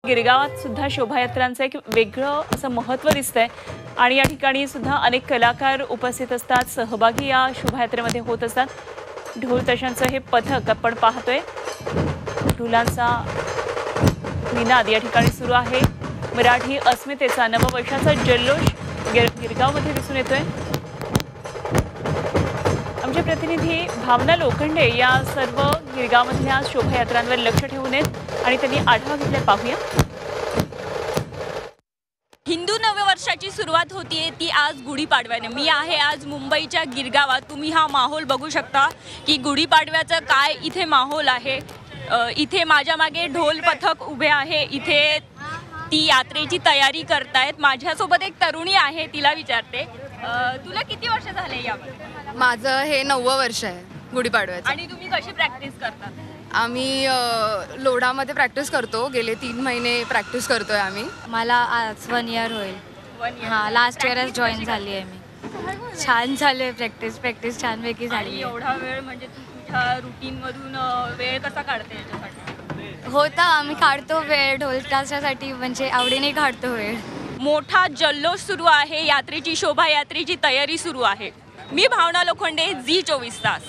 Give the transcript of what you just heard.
गिरगावात सुद्धा शोभायात्रांचं एक वेगळं असं महत्त्व दिसतंय आणि या ठिकाणी सुद्धा अनेक कलाकार उपस्थित असतात, सहभागी या शोभायात्रेमध्ये होत असतात. ढोल ताशांचं हे पथक आपण पाहतोय. ढोलांचा निनाद या ठिकाणी सुरू आहे. मराठी अस्मितेचा नववर्षाचा जल्लोष गिरगावमध्ये दिसून येतोय. आमचे प्रतिनिधी भावना लोखंडे या सर्व गिरगावमधल्या शोभायात्रांवर लक्ष ठेवून आहेत आणि त्यांनी आढावा घेतला. पाहूया. हिंदू नववर्षाची सुरुवात होतीये ती आज गुढीपाडव्याने. मी आहे आज मुंबईच्या गिरगावात. तुम्ही हा माहोल बघू शकता की गुढीपाडव्याचं काय इथे माहोल आहे. इथे माझ्या मागे ढोल पथक उभे आहे. इथे ती यात्रेची तयारी करतायत. माझ्यासोबत एक तरुणी आहे, तिला विचारते, तुला किती वर्ष झाले यामध्ये? माझं हे 9वं वर्ष आहे गुढीपाडव्याचं. आणि तुम्ही कशी प्रॅक्टिस करता? आम्ही लोढामध्ये प्रॅक्टिस करतो. गेले 3 महिने प्रॅक्टिस करतोय आम्ही. मला आज 1 इयर होईल. 1 year. हां, लास्ट इयरच जॉईन झाली आहे मी. छान झाली आहे प्रॅक्टिस छानपैकी झाली आणि आहे. एवढा वेळ म्हणजे तू तुझ्या रुटीनमधून वेळ कसा काढते याच्यासाठी? होता आम्ही काढतो वेळ ढोल ताशासाठी, म्हणजे आवडीने काढतो वेळ. मोठा जल्लोष सुरू आहे. यात्रेची शोभायात्रेची तयारी सुरू आहे. मी भावना लोखंडे, झी 24 तास.